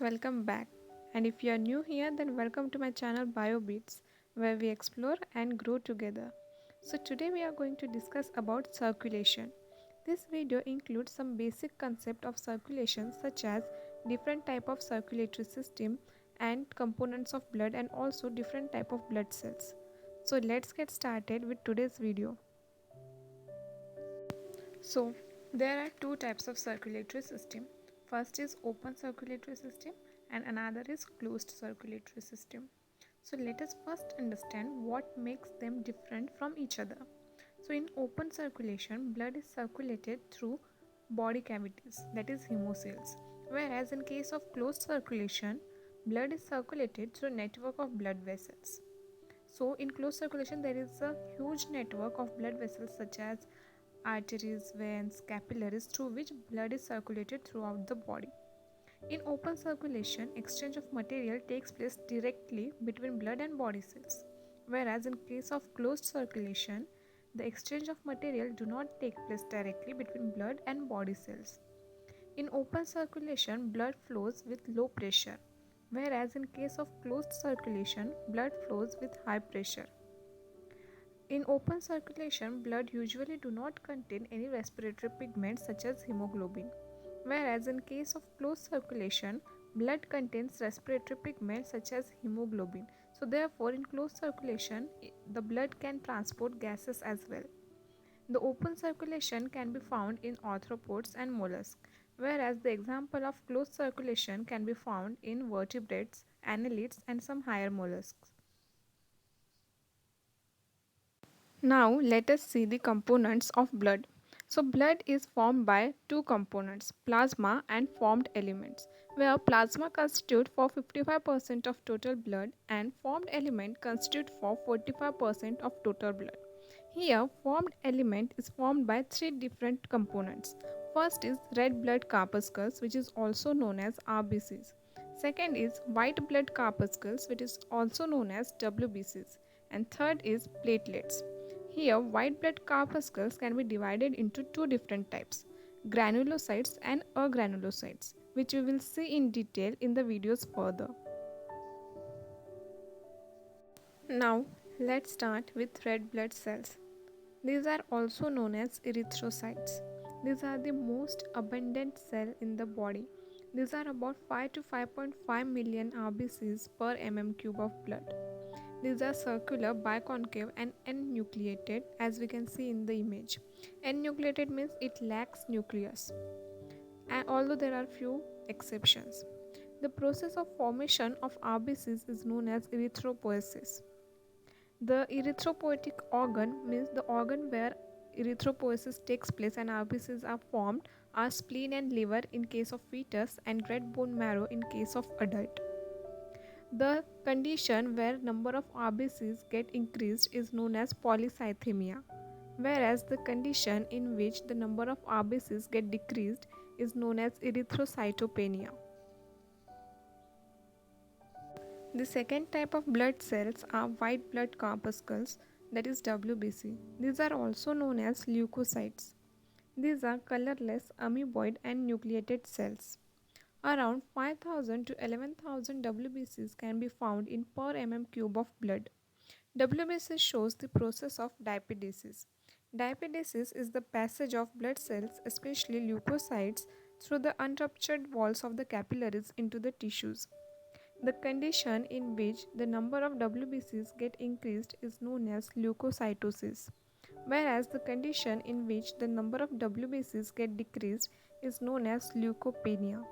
welcome back. And if you are new here, then welcome to my channel BioBeats, where we explore and grow together. So today we are going to discuss about circulation. This video includes some basic concept of circulation such as different type of circulatory system and components of blood and also different type of blood cells. So let's get started with today's video. So there are two types of circulatory system. First is open circulatory system and another is closed circulatory system. So let us first understand what makes them different from each other. So in open circulation, blood is circulated through body cavities, that is hemocells, whereas in case of closed circulation, blood is circulated through a network of blood vessels. So in closed circulation, there is a huge network of blood vessels such as arteries, veins, capillaries through which blood is circulated throughout the body. In open circulation, exchange of material takes place directly between blood and body cells, whereas in case of closed circulation, the exchange of material do not take place directly between blood and body cells. In open circulation, blood flows with low pressure, whereas in case of closed circulation, blood flows with high pressure. In open circulation, blood usually do not contain any respiratory pigments such as hemoglobin, whereas in case of closed circulation, blood contains respiratory pigments such as hemoglobin. So therefore, in closed circulation, the blood can transport gases as well. The open circulation can be found in arthropods and mollusks, whereas the example of closed circulation can be found in vertebrates, annelids, and some higher mollusks. Now let us see the components of blood. So blood is formed by two components, plasma and formed elements, where plasma constitute for 55% of total blood and formed element constitute for 45% of total blood. Here formed element is formed by three different components. First is red blood corpuscles, which is also known as RBCs. Second is white blood corpuscles, which is also known as WBCs. And third is platelets. Here, white blood corpuscles can be divided into two different types, granulocytes and agranulocytes, which we will see in detail in the videos further. Now, let's start with red blood cells. These are also known as erythrocytes. These are the most abundant cell in the body. These are about 5 to 5.5 million RBCs per mm³ of blood. These are circular, biconcave and N-nucleated, as we can see in the image. N-nucleated means it lacks nucleus, and although there are few exceptions. The process of formation of RBCs is known as erythropoiesis. The erythropoietic organ means the organ where erythropoiesis takes place and RBCs are formed are spleen and liver in case of fetus and red bone marrow in case of adult. The condition where number of RBCs get increased is known as polycythemia, whereas the condition in which the number of RBCs get decreased is known as erythrocytopenia. The second type of blood cells are white blood corpuscles, that is WBC. These are also known as leukocytes. These are colorless, amoeboid and nucleated cells. Around 5,000 to 11,000 WBCs can be found in per mm³ of blood. WBC shows the process of diapedesis. Diapedesis is the passage of blood cells, especially leukocytes, through the unruptured walls of the capillaries into the tissues. The condition in which the number of WBCs get increased is known as leukocytosis, whereas the condition in which the number of WBCs get decreased is known as leukopenia.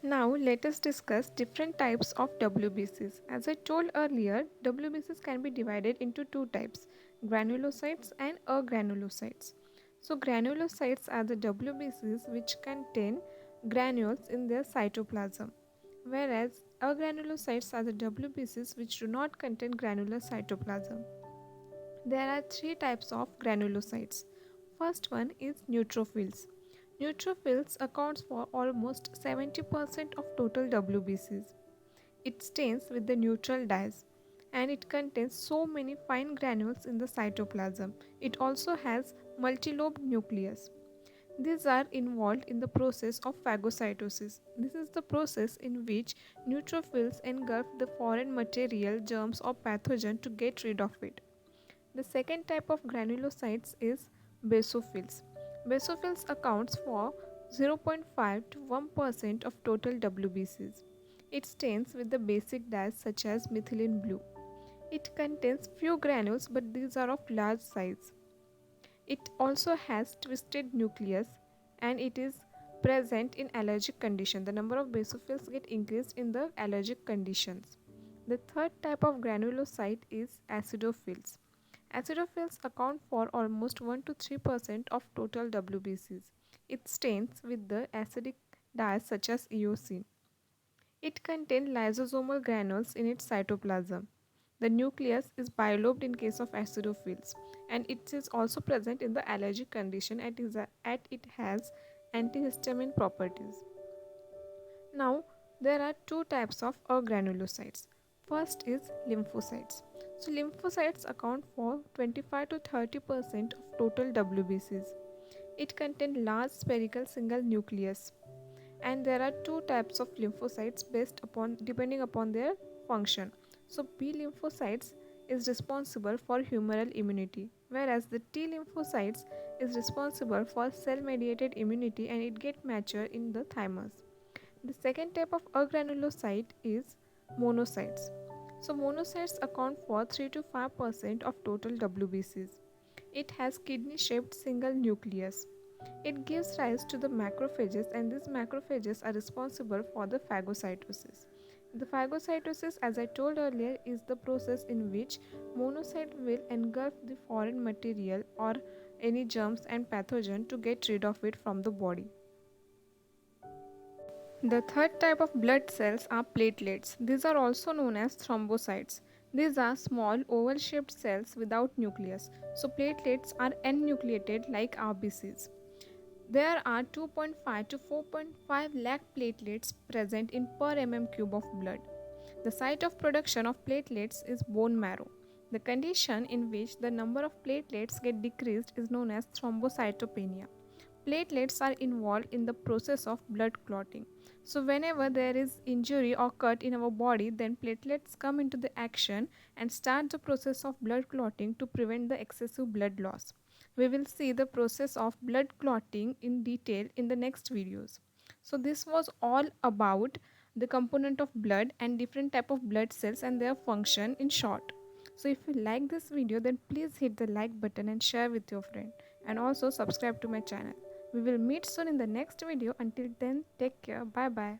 Now let us discuss different types of WBCs. As I told earlier, WBCs can be divided into two types, granulocytes and agranulocytes. So granulocytes are the WBCs which contain granules in their cytoplasm, whereas agranulocytes are the WBCs which do not contain granular cytoplasm. There are three types of granulocytes. First one is neutrophils. Neutrophils accounts for almost 70% of total WBCs. It stains with the neutral dyes and it contains so many fine granules in the cytoplasm. It also has multilobed nucleus. These are involved in the process of phagocytosis. This is the process in which neutrophils engulf the foreign material, germs or pathogen to get rid of it. The second type of granulocytes is basophils. Basophils accounts for 0.5 to 1% of total WBCs. It stains with the basic dyes such as methylene blue. It contains few granules, but these are of large size. It also has twisted nucleus and it is present in allergic condition. The number of basophils get increased in the allergic conditions. The third type of granulocyte is acidophils. Acidophils account for almost 1 to 3% of total WBCs. It stains with the acidic dyes such as eosine. It contains lysosomal granules in its cytoplasm. The nucleus is bilobed in case of acidophils, and it is also present in the allergic condition and it has antihistamine properties. Now, there are two types of agranulocytes. First is lymphocytes. So, lymphocytes account for 25 to 30% of total WBCs. It contains large spherical single nucleus, and there are two types of lymphocytes based upon depending upon their function. So B lymphocytes is responsible for humoral immunity, whereas the T lymphocytes is responsible for cell mediated immunity and it get mature in the thymus. The second type of agranulocyte is monocytes. So monocytes account for 3 to 5% of total WBCs. It has kidney shaped single nucleus. It gives rise to the macrophages, and these macrophages are responsible for the phagocytosis. The phagocytosis, as I told earlier, is the process in which monocyte will engulf the foreign material or any germs and pathogen to get rid of it from the body. The third type of blood cells are platelets. These are also known as thrombocytes. These are small oval shaped cells without nucleus. So platelets are enucleated like RBCs. There are 2.5 to 4.5 lakh platelets present in per mm³ of blood. The site of production of platelets is bone marrow. The condition in which the number of platelets get decreased is known as thrombocytopenia. Platelets are involved in the process of blood clotting. So whenever there is injury or cut in our body, then platelets come into the action and start the process of blood clotting to prevent the excessive blood loss. We will see the process of blood clotting in detail in the next videos. So this was all about the component of blood and different type of blood cells and their function in short. So if you like this video, then please hit the like button and share with your friend, and also subscribe to my channel. We will meet soon in the next video. Until then, take care. Bye bye.